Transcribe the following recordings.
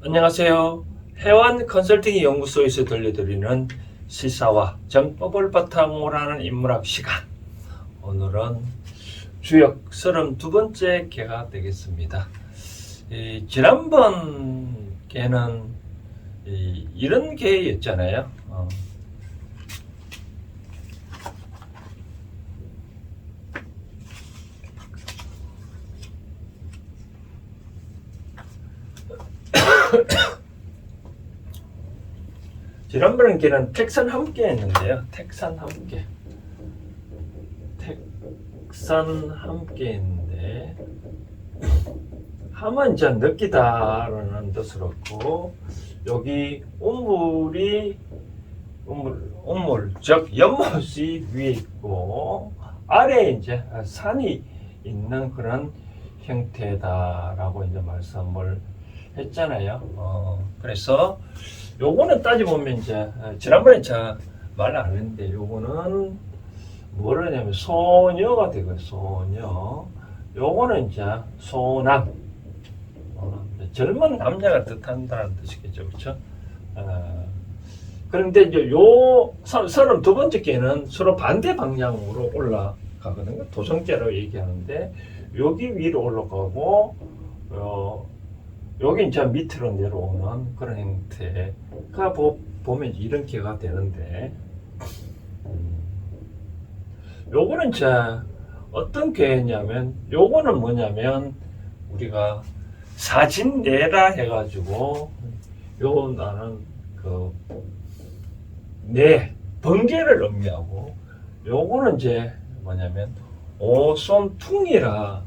안녕하세요. 해완 컨설팅 연구소에서 들려드리는 시사와 정법을 바탕으로 하는 인문학 시간. 오늘은 주역 32번째 개가 되겠습니다. 지난번 개는 이런 개였잖아요. 지난번 개는 택산 함께 했는데요. 택산 함께 했는데 함은 이제 느끼다라는 뜻으로고 여기 우물 즉 연못이 위에 있고 아래에 이제 산이 있는 그런 형태다라고 이제 말씀을 했잖아요. 그래서 요거는 따져보면 이제 지난번에 제가 말 안 했는데 요거는 뭐를 하냐면 소녀가 되고요. 소녀. 요거는 이제 소남. 젊은 남자가 뜻한다는 뜻이겠죠. 그렇죠? 그런데 이제 요 32번째 개는 서로 반대 방향으로 올라가거든요. 도성개라고 얘기하는데 여기 위로 올라가고 여기 이제 밑으로 내려오는 그런 형태가 보면 이런 개가 되는데 요거는 이제 어떤 개냐면 요거는 뭐냐면 우리가 사진내라 해가지고 요 나는 번개를 의미하고 요거는 이제 뭐냐면 오손퉁이라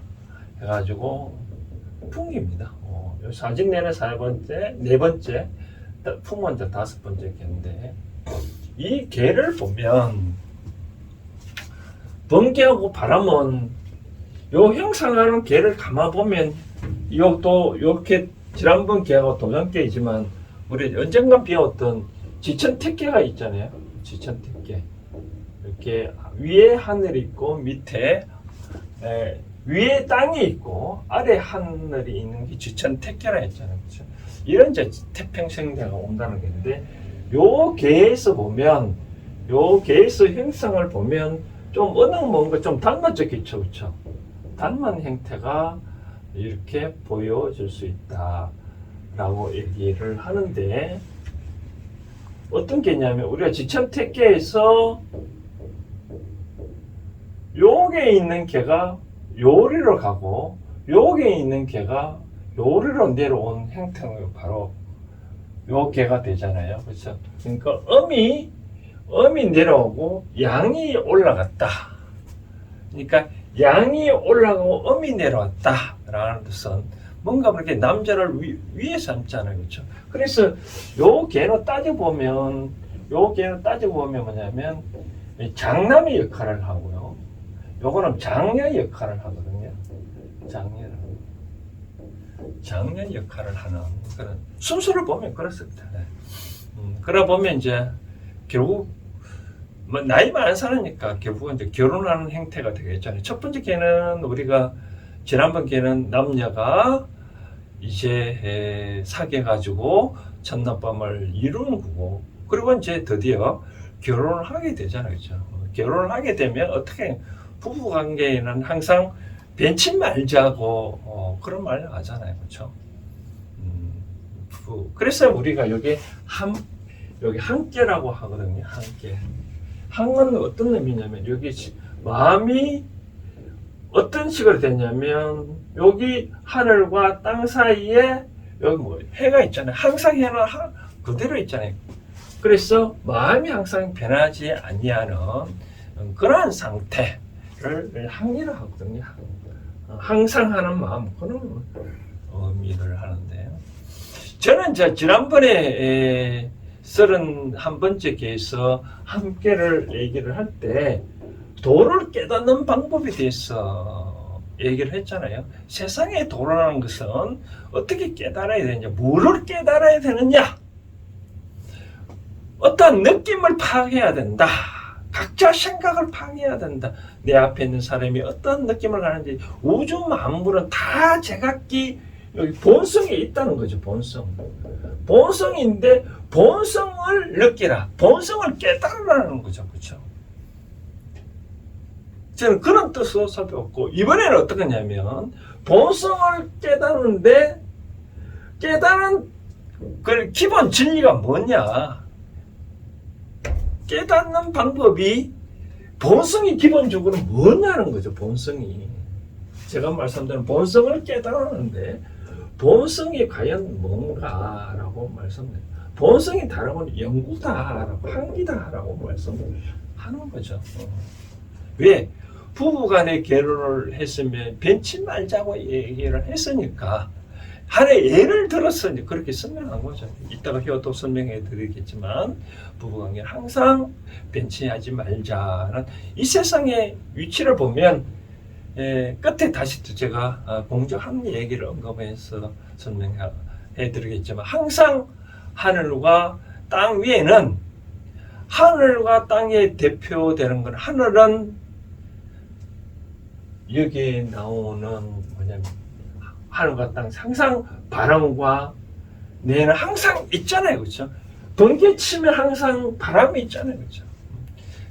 해가지고 풍기입니다. 요 사진내는 네 번째, 풍은 이제 5번째 개인데 이 개를 보면 번개하고 바람은 요 형상하는 개를 감아 보면 이것도 이렇게 지난번 개하고 도전개이지만 우리 언젠가 배웠던 지천택개가 있잖아요. 지천택개 이렇게 위에 하늘이 있고 밑에 위에 땅이 있고 아래 하늘이 있는 게 지천택개라 했잖아요. 그렇죠? 이런 이제 태평성대가 온다는 건데 요 개에서 보면 요 개에서 형상을 보면 좀 어느 뭔가 좀 닮았겠죠. 그렇죠? 닮은 형태가 이렇게 보여질 수 있다라고 얘기를 하는데 어떤 개냐면 우리가 지천택개에서 요게 있는 개가 요리로 가고 요게 있는 개가 요리로 내려온 형태가 바로 요 개가 되잖아요. 그렇죠? 그러니까 음이 내려오고 양이 올라갔다. 그러니까 양이 올라가고 음이 내려왔다 라는 뜻은 뭔가 그렇게 남자를 위에 삼잖아요. 그렇죠? 그래서 요 개로 따져보면 뭐냐면 장남의 역할을 하고요. 요거는 장녀의 역할을 하거든요. 장녀의 역할을 하는 그런 순서를 보면 그렇습니다. 그러다 보면 이제 결국 뭐 나이 많은 사람이니까 결국은 이제 결혼하는 형태가 되겠잖아요. 첫 번째 개는 우리가 지난번 개는 남녀가 이제 사귀어 가지고 첫날밤을 이루는 거고 그리고 이제 드디어 결혼을 하게 되잖아요. 그렇죠? 결혼을 하게 되면 어떻게 부부 관계에는 항상 벤치 말자고 그런 말을 하잖아요. 그렇죠? 그래서 우리가 여기 함께라고 하거든요. 함께. 항은 어떤 의미냐면 여기 마음이 어떤 식으로 됐냐면 여기 하늘과 땅 사이에 여기 뭐 해가 있잖아요. 항상 해는 그대로 있잖아요. 그래서 마음이 항상 변하지 아니하는 그러한 상태를 항이라 하거든요. 항상 하는 마음 그런 의미를 하는데요. 저는 이제 지난번에 31번째 개에서 함께를 얘기를 할 때 도를 깨닫는 방법에 대해서 얘기를 했잖아요. 세상의 도라는 것은 어떻게 깨달아야 되느냐, 뭐를 깨달아야 되느냐, 어떤 느낌을 파악해야 된다. 각자 생각을 파악해야 된다. 내 앞에 있는 사람이 어떤 느낌을 가는지 우주 만물은 다 제각기 여기 본성이 있다는 거죠. 본성인데 본성을 느끼라, 본성을 깨달으라는 거죠. 그렇죠? 저는 그런 뜻으로 살펴봤고, 이번에는 어떻게 하냐면 본성을 깨달는데 깨달은 그 기본 진리가 뭐냐, 깨닫는 방법이 본성이 기본적으로 뭐냐는 거죠. 본성이, 제가 말씀드린 본성을 깨달았는데 본성이 과연 뭔가라고 말씀드려요. 본성이 다르면 영구다라고, 한기다라고 말씀하는 거죠. 왜? 부부간에 결혼을 했으면 변치 말자고 얘기를 했으니까 하나의 예를 들어서 이제 그렇게 설명한 거죠. 이따가 또 설명해 드리겠지만, 부부관계 항상 변치하지 말자는 이 세상의 위치를 보면, 끝에 다시 또 제가 공적한 얘기를 언급해서 설명해 드리겠지만, 항상 하늘과 땅 위에는, 하늘과 땅의 대표되는 건, 하늘은 여기에 나오는 뭐냐면 하늘과 땅, 항상 바람과 내는 항상 있잖아요. 그렇죠? 번개 치면 항상 바람이 있잖아요. 그렇죠?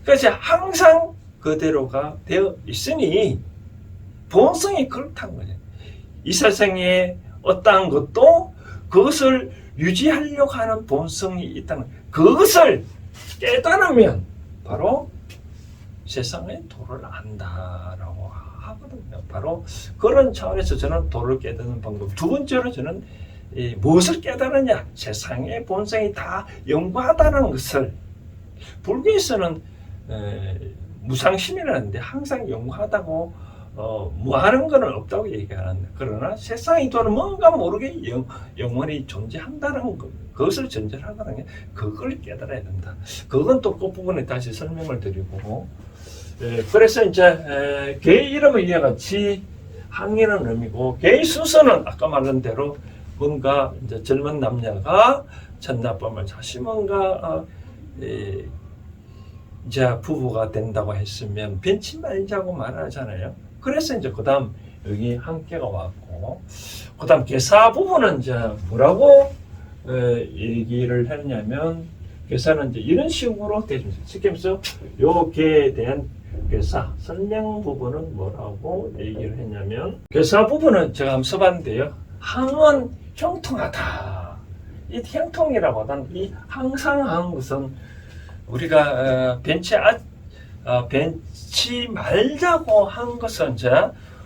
그래서 항상 그대로가 되어 있으니 본성이 그렇다는 거죠. 이 세상에 어떠한 것도 그것을 유지하려고 하는 본성이 있다는 거예요. 그것을 깨달으면 바로 세상의 도를 안다라고 하거든요. 바로 그런 차원에서 저는 도를 깨닫는 방법. 두 번째로 저는 무엇을 깨달으냐? 세상의 본성이 다 영구하다는 것을. 불교에서는 무상심이라는데 항상 영구하다고 무하는 것은 없다고 얘기하는데, 그러나 세상의 도는 뭔가 모르게 영원히 존재한다는 것, 그것을 전제하거든요. 그걸 깨달아야 된다. 그건 또 끝부분에 다시 설명을 드리고, 그래서 이제 개의 이름은 이와 같이 항이라는 의미고, 개의 순서는 아까 말한 대로 뭔가 이제 젊은 남녀가 첫날밤을 자시 뭔가 이제 부부가 된다고 했으면 변치 말자고 말하잖아요. 그래서 이제 그다음 여기 함께가 왔고, 그다음 개사 부분은 이제 뭐라고 얘기를 했냐면, 개사는 이제 이런 식으로 되줍니다. 쉽게 말해서 요 개에 대한 개사 설명 부분은 뭐라고 얘기를 했냐면, 개사 부분은 제가 한번 써봤는데요. 항은 형통하다. 이 형통이라고 하는 이 항상한 것은 우리가 변치 말자고 한 것은 이제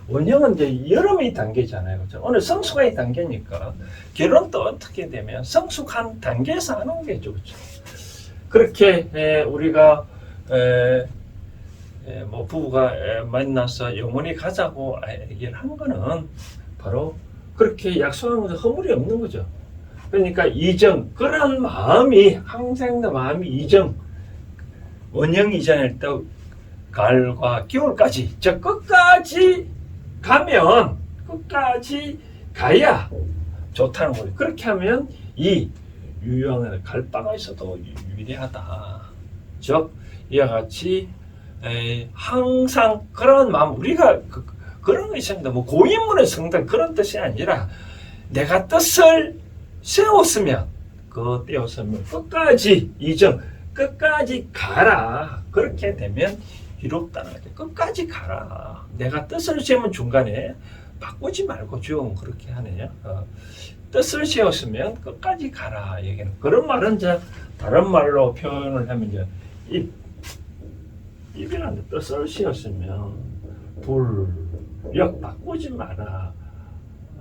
원형은 이제 여름의 단계잖아요. 그렇죠? 오늘 성숙의 단계니까 결혼도 어떻게 되면 성숙한 단계에서 하는 게죠. 그렇죠? 그렇게 우리가 뭐 부부가 만나서 영원히 가자고 얘기를 한 거는 바로 그렇게 약속한 것은 허물이 없는 거죠. 그러니까 이정, 그런 마음이, 항상 마음이 이정, 원형 이전일 때 가을과 겨울까지, 저 끝까지 가면, 끝까지 가야 좋다는 거예요. 그렇게 하면 이 유형의 갈바가 있어도 유리하다. 즉 이와 같이 항상 그런 마음, 우리가 그런 거 있습니다. 뭐 고인물의 성당 그런 뜻이 아니라, 내가 뜻을 세웠으면 그 떼었으면 끝까지 이정, 끝까지 가라. 그렇게 되면 이롭다는 거죠. 끝까지 가라. 내가 뜻을 세우면 중간에 바꾸지 말고 좀 그렇게 하네요. 뜻을 세웠으면 끝까지 가라. 얘기는 그런 말은 이제 다른 말로 표현을 하면 이제 입이라는 뜻을 세웠으면 불력 바꾸지 마라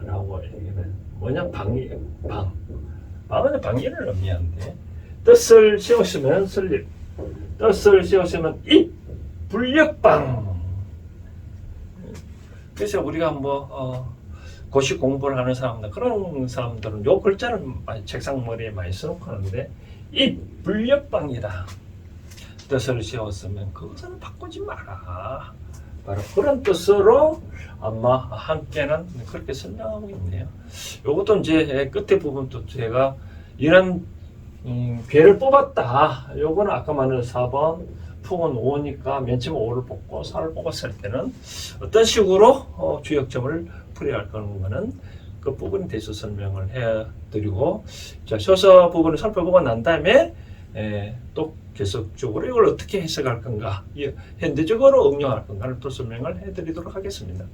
라고 얘기는 뭐냐, 방은 방해를 의미하는데, 뜻을 세웠으면 설립, 뜻을 세웠으면 입, 불력방. 그래서 우리가 뭐 고시 공부를 하는 사람들, 그런 사람들은 요 글자를 책상 머리에 많이 써놓고 하는데, 입, 불력방이다. 뜻을 세웠으면 그것은 바꾸지 마라. 바로 그런 뜻으로 아마 함께는 그렇게 설명하고 있네요. 요것도 이제 끝에 부분도 제가 이런 괴를 뽑았다. 요거는 아까 말한 4번 푹은 5니까 맨 처음 5를 뽑고 4를 뽑았을 때는 어떤 식으로 주역점을 풀이할 거는 그 부분에 대해서 설명을 해드리고, 자, 서서 부분을 살펴보고 난 다음에 또 계속적으로 이걸 어떻게 해석할 건가, 현대적으로 응용할 건가를 또 설명을 해드리도록 하겠습니다.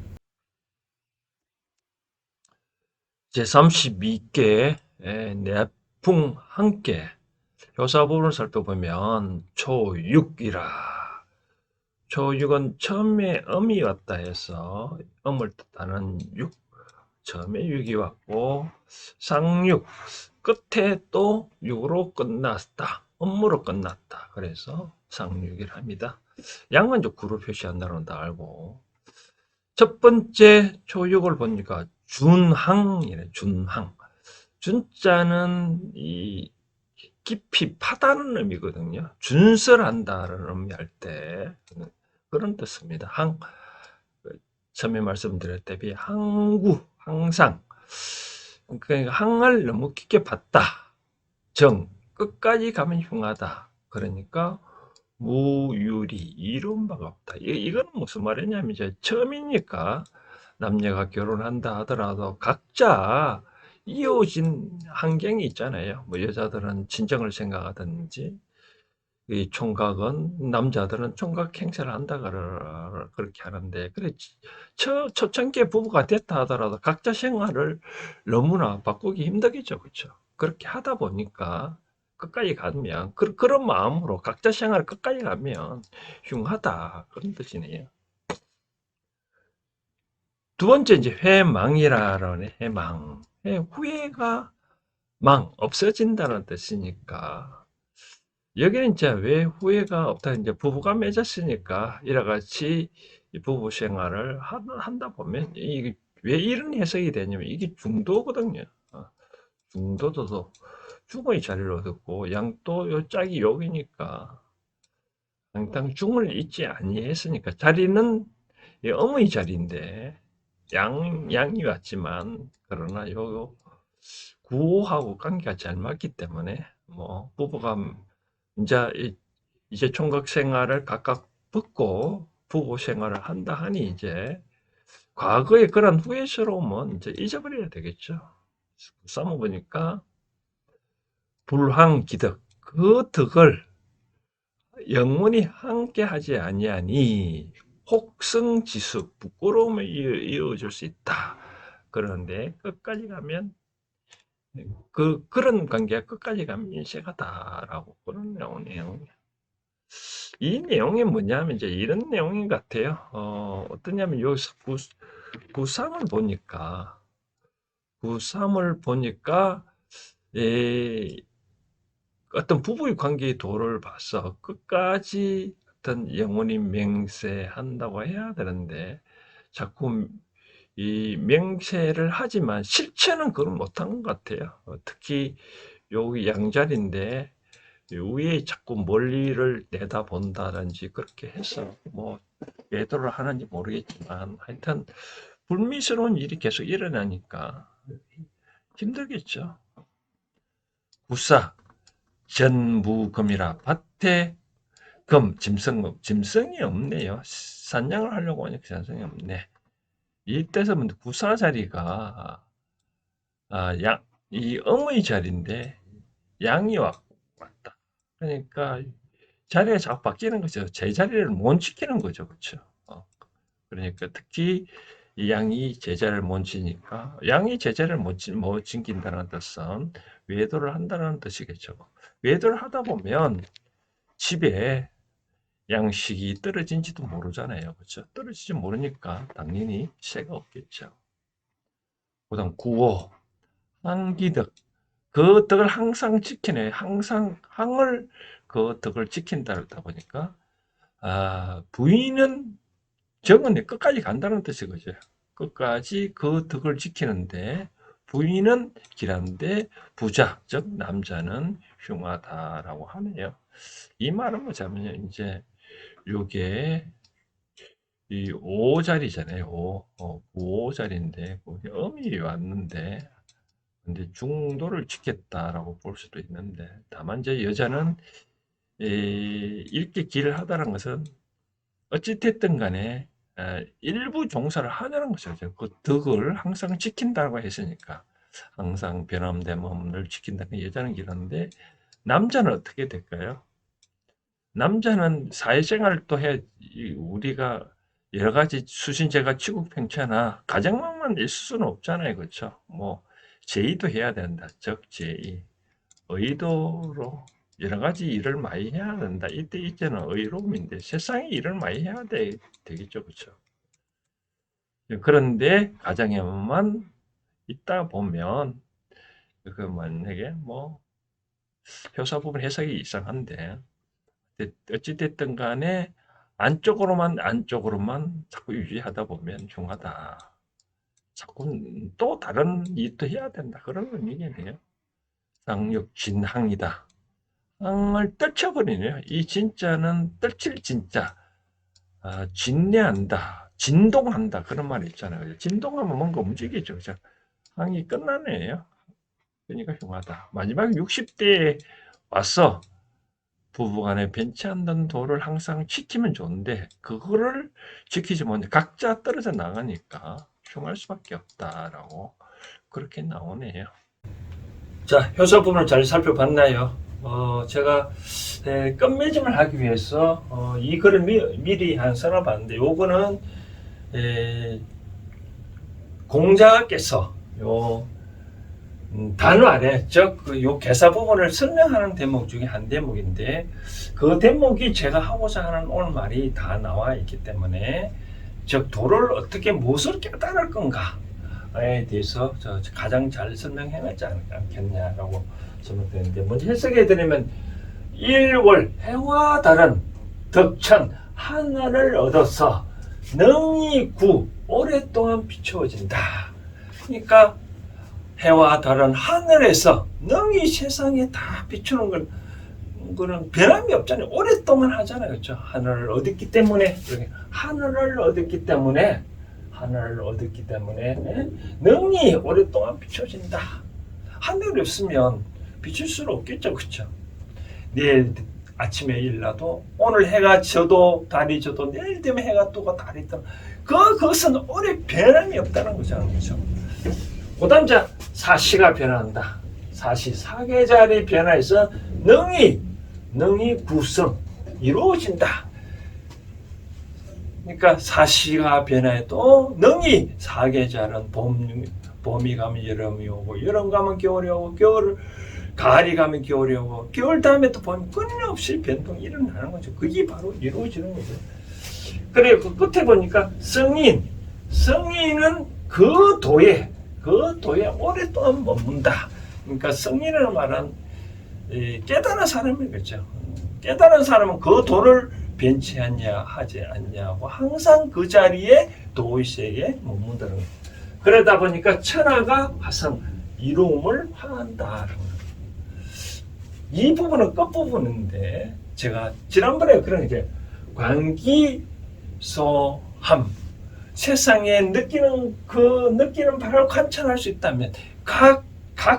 제32개 내풍 함께 교사 부분을 살펴보면 초6이라, 초6은 처음에 음이 왔다 해서 음을 뜻하는 6, 처음에 6이 왔고, 쌍6 끝에 또 6으로 끝났다, 음으로 끝났다, 그래서 쌍6이라 합니다. 양은 이제 구로 표시한다는 다 알고, 첫 번째 초6을 보니까 준항이래. 준항. 준자는 이 깊이 파다는 의미거든요. 준설한다는 의미할 때 그런 뜻입니다. 처음에 말씀드렸다시피 항구, 항상. 그러니까 항을 너무 깊게 봤다. 정, 끝까지 가면 흉하다. 그러니까 무유리, 이룬 바가 없다. 이건 무슨 말이냐면, 이제 처음이니까 남녀가 결혼한다 하더라도 각자 이어진 환경이 있잖아요. 뭐 여자들은 친정을 생각하든지, 이 총각은, 남자들은 총각 행세를 한다 그렇게 하는데, 그래 초창기에 부부가 됐다 하더라도 각자 생활을 너무나 바꾸기 힘들겠죠, 그렇죠? 그렇게 하다 보니까 끝까지 가면, 그런 마음으로 각자 생활을 끝까지 가면 흉하다, 그런 뜻이네요. 두 번째, 이제 회망이라는, 회망, 후회가 없어진다는 뜻이니까, 여기는 이제 왜 후회가 없다, 이제 부부가 맺었으니까 이와 같이 부부 생활을 한다 보면, 이게 왜 이런 해석이 되냐면, 이게 중도거든요. 중도도 중의 자리를 얻었고, 양도 요 짝이 여기니까 항상 중을 잊지 아니했으니까, 자리는 음의 자리인데 양이 왔지만, 그러나 요 구호하고 관계가 잘 맞기 때문에 뭐 부부가 이제 총각 생활을 각각 벗고 부부 생활을 한다 하니, 이제 과거의 그런 후회스러움은 이제 잊어버려야 되겠죠. 싸움 보니까 불황기덕, 그 덕을 영원히 함께 하지 아니하니 혹성지수, 부끄러움에 이어질 수 있다. 그런데 끝까지 가면, 그런 관계가 끝까지 가면 인색하다라고, 그런 내용이에요. 이 내용이 뭐냐면 이제 이런 내용인 것 같아요. 어떠냐면 여기서 구삼을 보니까, 예, 어떤 부부의 관계의 도를 봐서 끝까지 어떤 영원히 맹세한다고 해야 되는데, 자꾸 이 맹세를 하지만 실체는 그걸 못한 것 같아요. 특히 여기 양자리인데 위에 자꾸 멀리를 내다본다든지 그렇게 해서 뭐 외도를 하는지 모르겠지만, 하여튼 불미스러운 일이 계속 일어나니까 힘들겠죠. 구사 전무금이라, 밭에 금, 짐승금, 짐승이 없네요. 산양을 하려고 하니까 짐승이 없네. 이때서 구사 자리가 이 음의 자리인데 양이 왔다. 그러니까 자리가 자꾸 바뀌는 거죠. 제자리를 못 지키는 거죠. 그렇죠? 그러니까 특히 이 양이 제자를 못 지니까, 양이 제자를 못 지킨다는 뜻은 외도를 한다는 뜻이겠죠. 외도를 하다 보면 집에 양식이 떨어진지도 모르잖아요. 그렇죠? 떨어지지 모르니까 당연히 새가 없겠죠. 그다음 구호, 항기덕, 그 덕을 항상 지키네. 항상 항을, 그 덕을 지킨다 보니까, 부인은 정은 끝까지 간다는 뜻이거죠. 끝까지 그 덕을 지키는데 부인은 길한데 부자, 즉 남자는 흉하다라고 하네요. 이 말은 뭐냐면, 이제 요게 이 5자리잖아요. 5자리인데 거기 음이 왔는데, 근데 중도를 지켰다라고 볼 수도 있는데, 다만 이제 여자는 이렇게 길을 하다는 것은 어찌 됐든 간에 일부 종사를 하자는 거죠. 그 덕을 항상 지킨다고 했으니까 항상 변함됨 없는 지킨다는 여자는 이러는데 남자는 어떻게 될까요? 남자는 사회생활을 또 해 우리가 여러 가지 수신제가 치국평천하 가정만만 있을 수는 없잖아요, 그렇죠? 뭐 제의도 해야 된다, 적제의 의도로 여러 가지 일을 많이 해야 된다. 이때 이제는 의로움인데 세상에 일을 많이 해야 되겠죠, 그렇죠? 그런데 가정에만 있다 보면 그 만약에 뭐 교사 부분 해석이 이상한데 어찌됐든 간에 안쪽으로만 자꾸 유지하다 보면 흉하다. 자꾸 또 다른 일도 해야 된다. 그런 의미겠네요. 상육 진항이다. 항을 떨쳐버리네요. 이 진짜는 떨칠 진짜. 진내한다. 진동한다. 그런 말이 있잖아요. 진동하면 뭔가 움직이죠. 그죠? 항이 끝나네요. 그러니까 흉하다. 마지막 60대에 와서 부부간에 변치 않는 도를 항상 지키면 좋은데 그거를 지키지 못해 각자 떨어져 나가니까 흉할 수밖에 없다라고 그렇게 나오네요. 자, 효소 부분을 잘 살펴봤나요? 제가 끝맺음을 하기 위해서 이 글을 미리 한 써놔봤는데 요거는 공자께서 요 단어 아래 요 개사 부분을 설명하는 대목 중에 한 대목인데 그 대목이 제가 하고자 하는 오늘 말이 다 나와 있기 때문에 즉 도를 어떻게 무엇을 깨달을 건가에 대해서 가장 잘 설명해놨지 않겠냐라고 생각되는데 먼저 해석해 드리면 일월 해와 달은 덕천 하늘을 얻어서 능히 구 오랫동안 비추어진다. 그러니까 해와 달은 하늘에서 능히 세상에 다 비추는 건 그런 변함이 없잖아요. 오랫동안 하잖아요. 그렇죠? 하늘을 얻었기 때문에 하늘을 얻었기 때문에 능히 오랫동안 비춰진다. 하늘이 없으면 비출 수는 없겠죠. 그렇죠? 내일 아침에 일어나도 오늘 해가 져도 달이 져도 내일 되면 해가 뜨고 달이 뜨고 그것은 오래 변함이 없다는 거잖아요. 그렇죠? 그 다음 자 사시가 변한다. 사시 사계절이 변화해서 능히 구성 이루어진다. 그러니까 사시가 변해도 능히 사계절은 봄이 가면 여름이 오고 여름 가면 겨울이 오고 가을이 가면 겨울이 오고 겨울 다음에 또 봄이 끊임없이 변동이 일어나는 거죠. 그게 바로 이루어지는 거죠. 그래 그 끝에 보니까 성인은 그 도에 오랫동안 머문다. 그러니까 성인이라는 말은 깨달은 사람이겠죠. 깨달은 사람은 그 도를 변치하냐 하지 않냐고 항상 그 자리에 도의식에 머문다는 거예요. 그러다 보니까 천하가 화성 이루음을 화한다. 이 부분은 끝부분인데 제가 지난번에 그런 이제 관기소함 세상에 느끼는 바를 관찰할 수 있다면 각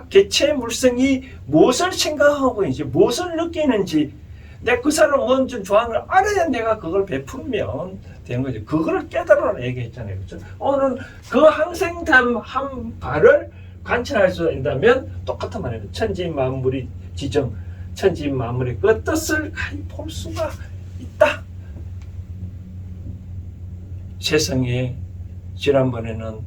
개체의 물성이 무엇을 생각하고 이제 무엇을 느끼는지 내 그 사람 뭔지 좋아하는 걸 알아야 내가 그걸 베풀면 되는 거죠. 그거를 깨달으라 얘기했잖아요. 그렇죠? 오늘 그 항생담 한 발을 관찰할 수 있다면 똑같은 말이에요. 천지 만물이 지정, 천지 만물의 그 뜻을 볼 수가 있다. 세상에 지난번에는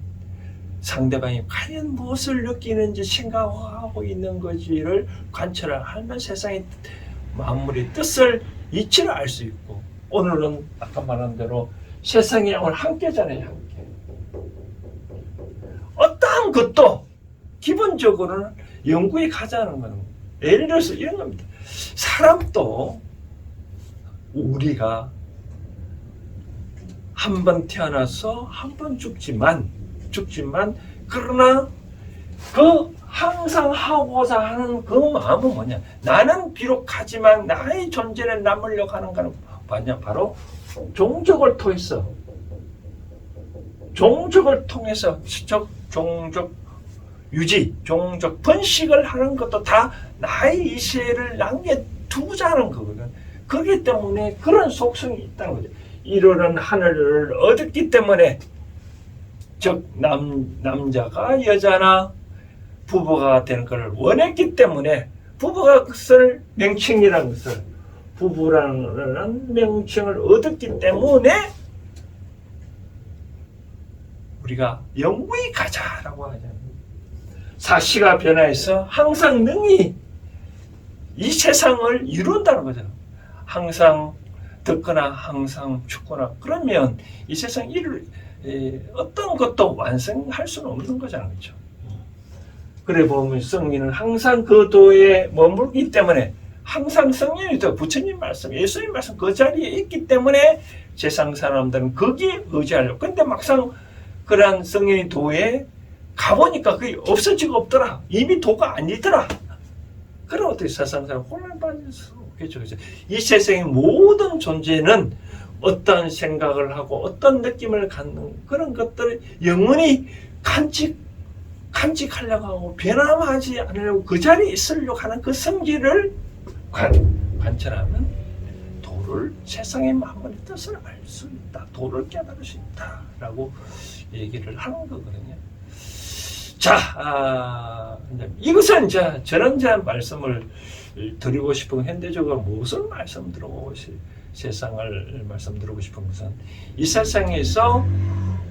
상대방이 과연 무엇을 느끼는지 생각하고 있는 건지를 관찰하면 세상의 만물의 뜻을 이치를 알 수 있고 오늘은 아까 말한 대로 세상의 오늘 함께잖아요. 함께. 어떠한 것도 기본적으로는 연구에 가자는 거는 예를 들어서 이런 겁니다. 사람도 우리가 한 번 태어나서 한 번 죽지만 그러나 그 항상 하고자 하는 그 마음은 뭐냐? 나는 비록 하지만 나의 존재를 남으려고 하는 것은 뭐냐? 바로 종족을 통해서 종족 유지, 종족 번식을 하는 것도 다 나의 이세를 남겨두자는 거거든. 그렇기 때문에 그런 속성이 있다는 거죠. 이루는 하늘을 얻었기 때문에, 즉 남자가 여자나 부부가 되는 것을 원했기 때문에, 부부가 그것을 명칭이라는 것을, 부부라는 명칭을 얻었기 때문에 우리가 영구히 가자라고 하잖아요. 사시가 변화해서 항상 능히 이 세상을 이룬다는 거죠. 항상 듣거나 항상 죽거나, 그러면 이 세상 어떤 것도 완성할 수는 없는 거잖아요. 그렇죠? 그래 보면 성인은 항상 그 도에 머물기 때문에, 항상 성인이죠. 부처님 말씀, 예수님 말씀 그 자리에 있기 때문에 세상 사람들은 거기에 의지하려고. 근데 막상 그러한 성인의 도에 가보니까 그게 없어지고 없더라. 이미 도가 아니더라. 그럼 어떻게 세상 사람 혼란 빠질 수 없겠죠. 이 세상의 모든 존재는 어떤 생각을 하고 어떤 느낌을 갖는 그런 것들을 영원히 간직하려고 하고 변함하지 않으려고 그 자리에 있으려고 하는 그 성질을 관찰하면 도를, 세상의 마음의 뜻을 알 수 있다. 도를 깨달을 수 있다라고 얘기를 하는 거거든요. 자, 이것은 이제 저는 말씀을 드리고 싶은, 현대적으로 무엇을 말씀드리고 세상을 말씀드리고 싶은 것은, 이 세상에서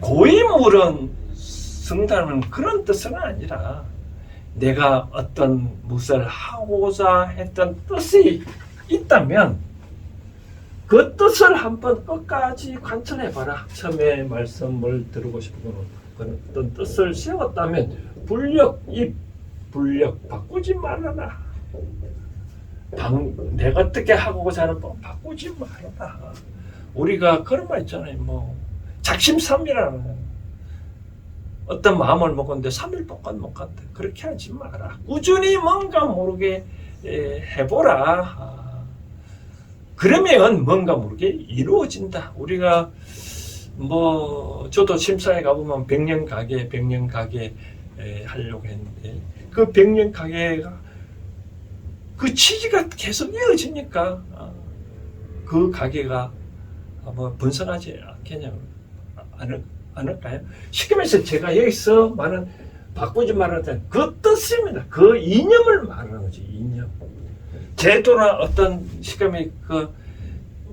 고인물은 성다는 그런 뜻은 아니라, 내가 어떤 무엇을 하고자 했던 뜻이 있다면 그 뜻을 한번 끝까지 관찰해봐라. 처음에 말씀을 드리고 싶은 것은, 어떤 뜻을 세웠다면 이 불력 바꾸지 말아라. 내가 어떻게 하고자 하는 법 바꾸지 말아라. 우리가 그런 말 있잖아요. 작심삼일이라는 거. 어떤 마음을 먹었는데 3일 동안 못 간다. 그렇게 하지 마라. 꾸준히 뭔가 모르게 해보라. 그러면 뭔가 모르게 이루어진다. 우리가 저도 심사에 가보면 100년 가게 하려고 했는데, 그 100년 가게가 그 취지가 계속 이어지니까 그 가게가 번성하지 않을까요? 쉽게 말해서 제가 여기서 말은 바꾸지 말았던 그 뜻입니다. 그 이념을 말하는 거지, 이념. 제도나 어떤 시간에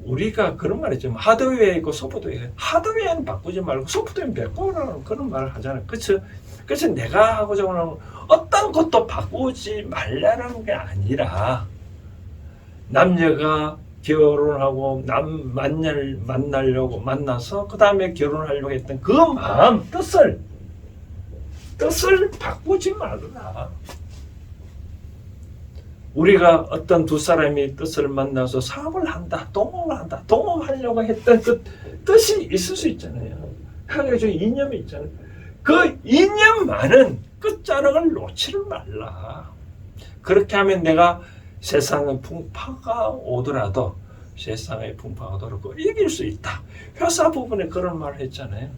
우리가 그런 말 있죠. 하드웨어 있고 소프트웨어. 하드웨어는 바꾸지 말고 소프트웨어는 바꾸라는 그런 말을 하잖아요. 그렇죠? 그래서 내가 하고자 하는 어떤 것도 바꾸지 말라는 게 아니라, 남녀가 결혼하고 만나려고 만나서 그 다음에 결혼하려고 했던 그 마음, 뜻을 바꾸지 말라. 우리가 어떤 두 사람이 뜻을 만나서 사업을 한다, 동업하려고 했던 그 뜻이 있을 수 있잖아요. 하나의 이념이 있잖아요. 그 이념만은 끝자락을 놓지를 말라. 그렇게 하면 내가 세상의 풍파가 오더라도 이길 수 있다. 회사 부분에 그런 말을 했잖아요.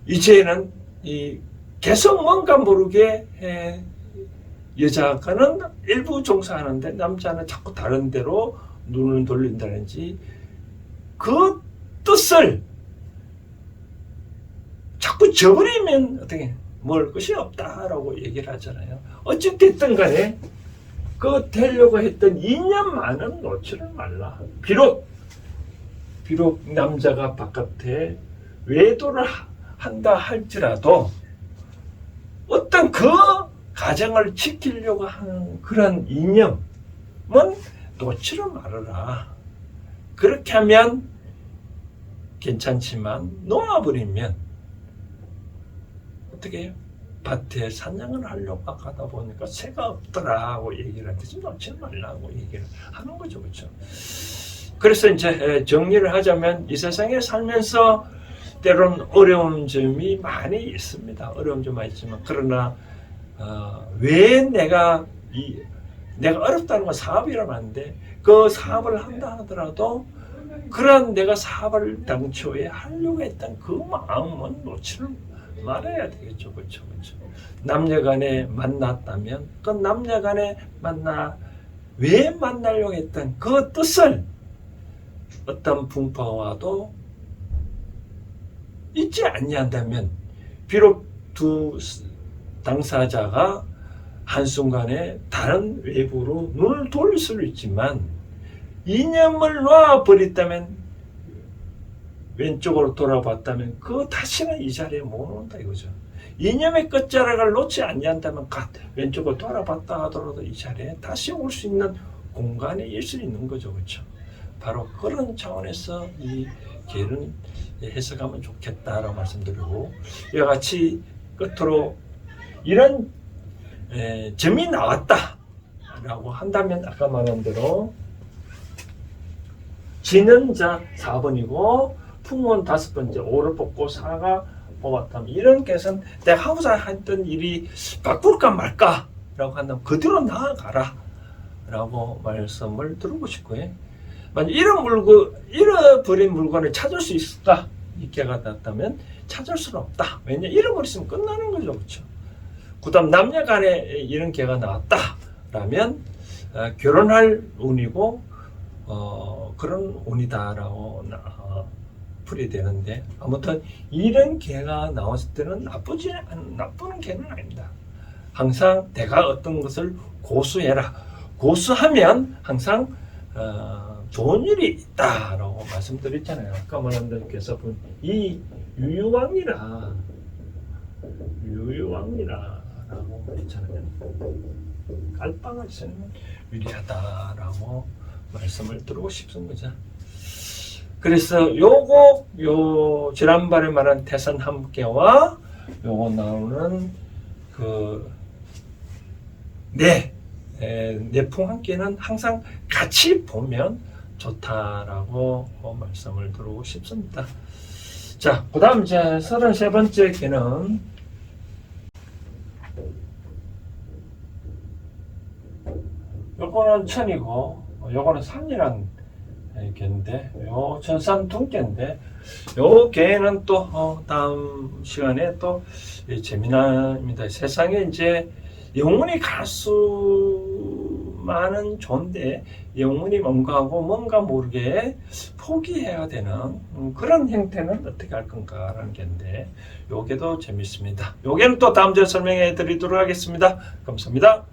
이제는 계속 뭔가 모르게 여자가는 일부 종사하는데 남자는 자꾸 다른 데로 눈을 돌린다든지, 그 뜻을 자꾸 저버리면 어떻게 먹을 것이 없다라고 얘기를 하잖아요. 어쨌든 간에 그 되려고 했던 이념만은 놓지를 말라. 비록 남자가 바깥에 외도를 한다 할지라도 어떤 그 가정을 지키려고 하는 그런 이념은 놓지를 말아라. 그렇게 하면 괜찮지만 놓아버리면 어떻게 해요? 밭에 사냥을 하려고 가다 보니까 새가 없더라고 얘기를 하듯이 놓지 말라고 얘기를 하는 거죠. 그렇죠? 그래서 이제 정리를 하자면, 이 세상에 살면서 때로는 어려운 점이 많이 있습니다. 어려운 점이 많이 있지만, 그러나 왜 내가 어렵다는 건 사업이라고 하는데, 그 사업을 한다 하더라도 그런 내가 사업을 당초에 하려고 했던 그 마음은 놓치를 말아야 되겠죠. 그렇죠? 남녀간에 만났다면 그 남녀간에 왜 만나려고 했던 그 뜻을 어떤 분파와도 있지 아니한다면 비록 두 당사자가 한순간에 다른 외부로 눈을 돌릴 수도 있지만 이념을 놔버렸다면 왼쪽으로 돌아봤다면 그 다시는 이 자리에 못 온다 이거죠. 이념의 끝자락을 놓지 않는다면 왼쪽으로 돌아봤다 하더라도 이 자리에 다시 올 수 있는 공간일 수 있는 거죠. 그렇죠? 바로 그런 차원에서 이 계를 해석하면 좋겠다라고 말씀드리고, 이와 같이 끝으로 이런 점이 나왔다라고 한다면 아까 말한 대로 지는 자 4번이고 풍은 5번째 5를 뽑고 4가 뽑았다면 이런 계산 내가 하고자 했던 일이 바꿀까 말까 라고 한다면 그대로 나아가라 라고 말씀을 드리고 싶고요. 만약 잃어버린 물건을 찾을 수 있을까? 이 개가 났다면 찾을 수는 없다. 왜냐? 잃어버렸으면 끝나는 거죠. 그렇죠? 그 다음 남녀 간에 이런 개가 나왔다 라면 결혼할 운이고 그런 운이다라고 풀이되는데, 아무튼 이런 개가 나왔을 때는 나쁜 개는 아닙니다. 항상 내가 어떤 것을 고수해라. 고수하면 항상 좋은 일이 있다라고 말씀드렸잖아요. 아까 말한다께서 이 유유왕이라고 했잖아요. 깔빵을 쓰면 유리하다라고 말씀을 드리고 싶은 거죠. 그래서 요 지난번에 말한 태산 함께와 요거 나오는 내풍 함께는 항상 같이 보면 좋다라고 말씀을 드리고 싶습니다. 자, 그 다음 이제 33번째 개는 요거는 천이고 요거는 산이란 개인데, 요 천산 둥개인데, 요 개는 또 다음 시간에 또 재미납니다. 세상에 이제 영혼이 갈 수 많은 존재, 영혼이 뭔가 모르게 포기해야 되는 그런 형태는 어떻게 할 건가라는 게인데, 요게도 재밌습니다. 요게는 또 다음 주에 설명해 드리도록 하겠습니다. 감사합니다.